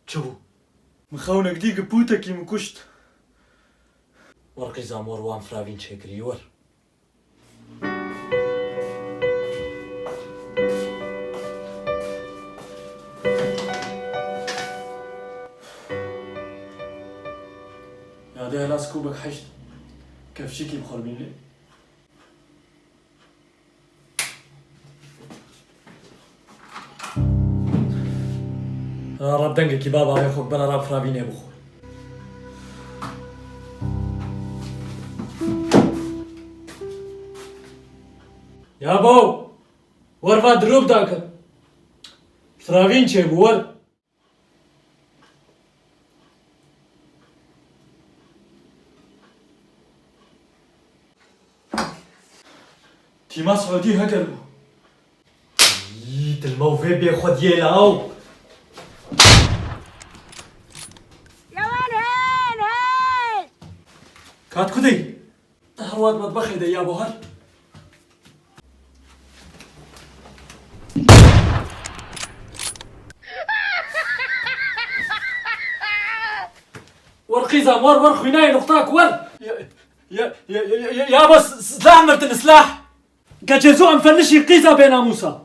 شو مخونك ديك بوتك يمكشت ورقي زامور وان فرافين شكري ور يا ده لاس كوبك حشت كيف شيكي بخربين لي راب دنقك يا بابا يا اخوك بلا راب فرافين يا بخور يا بو ورفا دروب داك فرافين شي بور تيما سعودي هكذا ييت الموفي بياخد ديالاو يا وين هين كات كدي هرواد مطبخي ده يا ابو هر ورقيزة ور خويناي نقطاك ور يا بس سلاح مرتن سلاح كجزوع مفنشي قيزة بين موسى